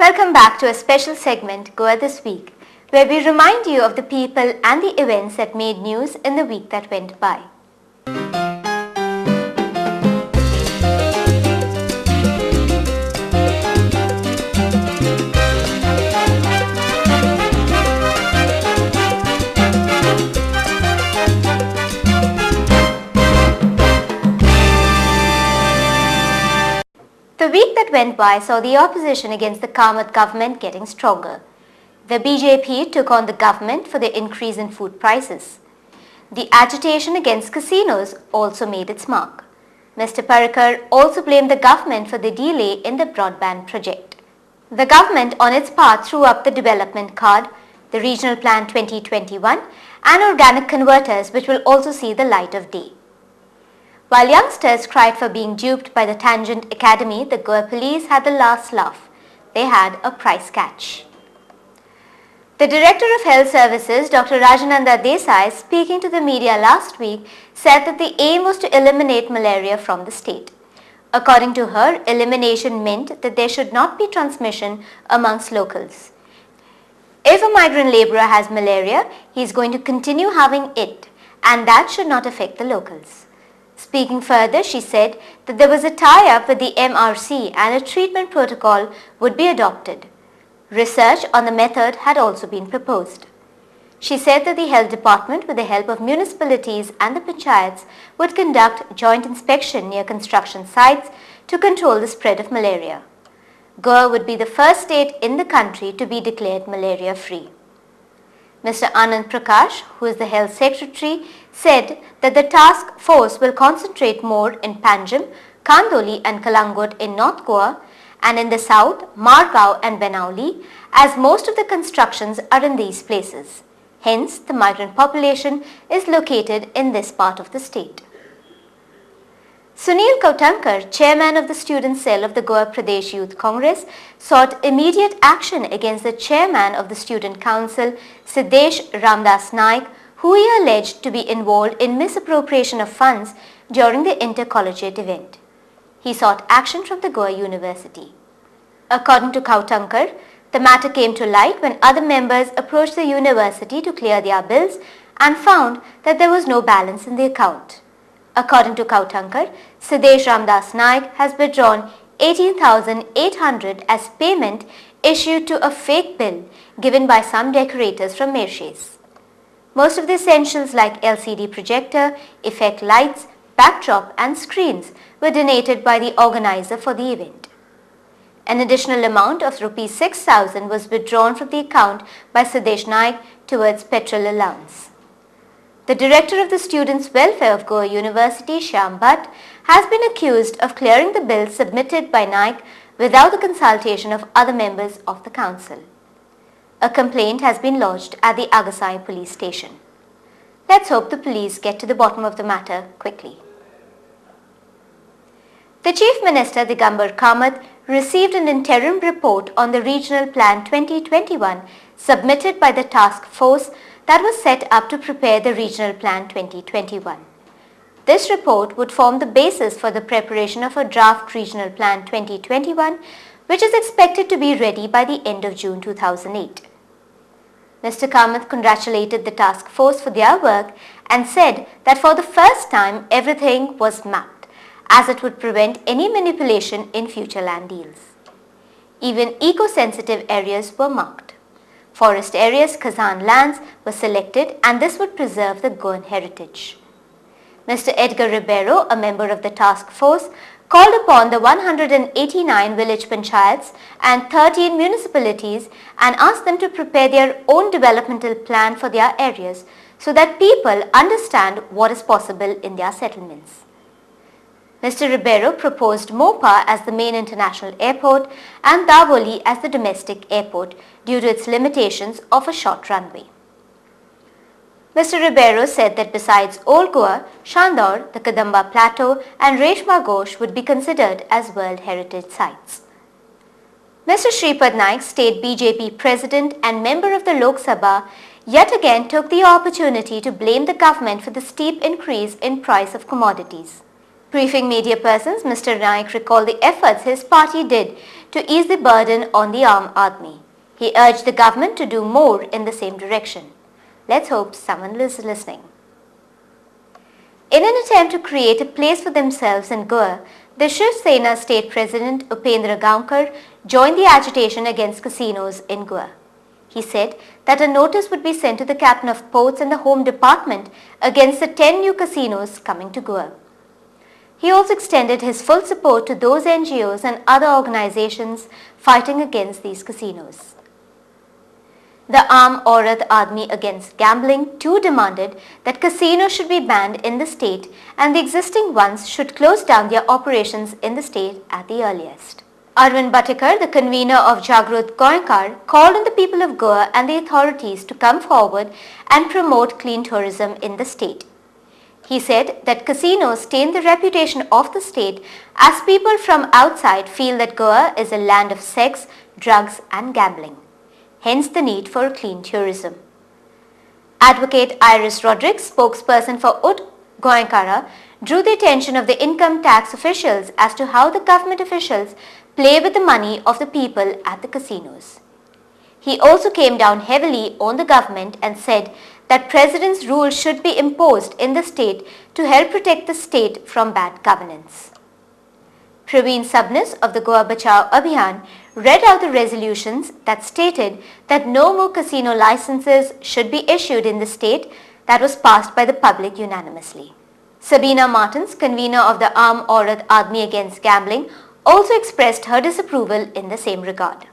Welcome back to a special segment, Goa This Week, where we remind you of the people and the events that made news in the week that went by. The week that went by saw the opposition against the Kamath government getting stronger. The BJP took on the government for the increase in food prices. The agitation against casinos also made its mark. Mr. Parrikar also blamed the government for the delay in the broadband project. The government on its part threw up the development card, the Regional Plan 2021 and organic converters, which will also see the light of day. While youngsters cried for being duped by the Tangent Academy, the Goa police had the last laugh. They had a price catch. The Director of Health Services, Dr. Rajananda Desai, speaking to the media last week, said that the aim was to eliminate malaria from the state. According to her, elimination meant that there should not be transmission amongst locals. If a migrant labourer has malaria, he is going to continue having it, and that should not affect the locals. Speaking further, she said that there was a tie-up with the MRC and a treatment protocol would be adopted. Research on the method had also been proposed. She said that the health department, with the help of municipalities and the panchayats, would conduct joint inspection near construction sites to control the spread of malaria. Goa would be the first state in the country to be declared malaria-free. Mr. Anand Prakash, who is the Health Secretary, said that the task force will concentrate more in Panjim, Kandoli and Kalangut in North Goa and in the south, Margao and Benauli, as most of the constructions are in these places. Hence, the migrant population is located in this part of the state. Sunil Kautankar, chairman of the student cell of the Goa Pradesh Youth Congress, sought immediate action against the chairman of the student council, Siddesh Ramdas Naik, who he alleged to be involved in misappropriation of funds during the intercollegiate event. He sought action from the Goa University. According to Kautankar, the matter came to light when other members approached the university to clear their bills and found that there was no balance in the account. According to Kautankar, Siddesh Ramdas Naik has withdrawn 18,800 as payment issued to a fake bill given by some decorators from Mauritius. Most of the essentials like LCD projector, effect lights, backdrop and screens were donated by the organizer for the event. An additional amount of Rs 6,000 was withdrawn from the account by Siddesh Naik towards petrol allowance. The director of the Students' Welfare of Goa University, Shyam Bhatt, has been accused of clearing the bill submitted by Naik without the consultation of other members of the council. A complaint has been lodged at the Agasai police station. Let's hope the police get to the bottom of the matter quickly. The Chief Minister, Digambar Kamath, received an interim report on the Regional Plan 2021 submitted by the task force that was set up to prepare the Regional Plan 2021. This report would form the basis for the preparation of a draft Regional Plan 2021, which is expected to be ready by the end of June 2008. Mr. Kamath congratulated the task force for their work and said that for the first time everything was mapped, as it would prevent any manipulation in future land deals. Even eco-sensitive areas were marked. Forest areas, Khazan lands were selected, and this would preserve the Goan heritage. Mr. Edgar Ribeiro, a member of the task force, called upon the 189 village panchayats and 13 municipalities and asked them to prepare their own developmental plan for their areas so that people understand what is possible in their settlements. Mr. Ribeiro proposed Mopa as the main international airport and Davoli as the domestic airport due to its limitations of a short runway. Mr. Ribeiro said that besides Old Goa, Shandor, the Kadamba Plateau and Reshma Ghosh would be considered as World Heritage Sites. Mr. Shripad Naik, State BJP President and member of the Lok Sabha, yet again took the opportunity to blame the government for the steep increase in price of commodities. Briefing media persons, Mr. Naik recalled the efforts his party did to ease the burden on the Aam Aadmi. He urged the government to do more in the same direction. Let's hope someone is listening. In an attempt to create a place for themselves in Goa, the Shiv Sena State President Upendra Gaonkar joined the agitation against casinos in Goa. He said that a notice would be sent to the Captain of Ports and the Home Department against the 10 new casinos coming to Goa. He also extended his full support to those NGOs and other organizations fighting against these casinos. The Aam Aadmi Against Gambling too demanded that casinos should be banned in the state and the existing ones should close down their operations in the state at the earliest. Arvind Bhatekar, the convener of Jagrut Goacom, called on the people of Goa and the authorities to come forward and promote clean tourism in the state. He said that casinos stain the reputation of the state as people from outside feel that Goa is a land of sex, drugs and gambling. Hence the need for clean tourism. Advocate Iris Rodriguez, spokesperson for UT Goenka, drew the attention of the income tax officials as to how the government officials play with the money of the people at the casinos. He also came down heavily on the government and said that President's rule should be imposed in the state to help protect the state from bad governance. Praveen Sabnis of the Goa Bachao Abhiyan read out the resolutions that stated that no more casino licenses should be issued in the state that was passed by the public unanimously. Sabina Martins, convener of the Aam Aadmi Against Gambling, also expressed her disapproval in the same regard.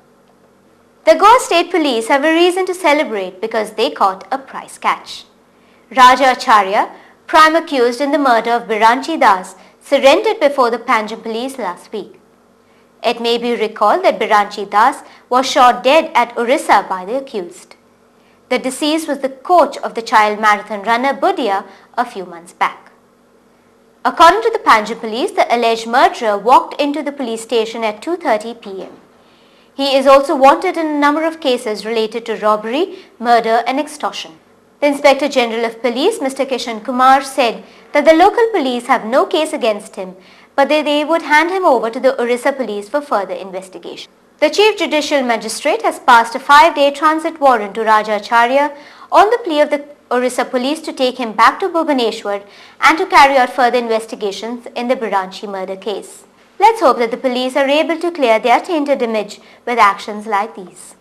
The Goa State Police have a reason to celebrate because they caught a prize catch. Raja Acharya, prime accused in the murder of Biranchi Das, surrendered before the Panjim police last week. It may be recalled that Biranchi Das was shot dead at Orissa by the accused. The deceased was the coach of the child marathon runner Budia a few months back. According to the Panjim police, the alleged murderer walked into the police station at 2:30 p.m. He is also wanted in a number of cases related to robbery, murder and extortion. The Inspector General of Police, Mr. Kishan Kumar, said that the local police have no case against him, but they would hand him over to the Orissa police for further investigation. The Chief Judicial Magistrate has passed a 5-day transit warrant to Raja Acharya on the plea of the Orissa police to take him back to Bhubaneswar and to carry out further investigations in the Biranchi murder case. Let's hope that the police are able to clear their tainted image with actions like these.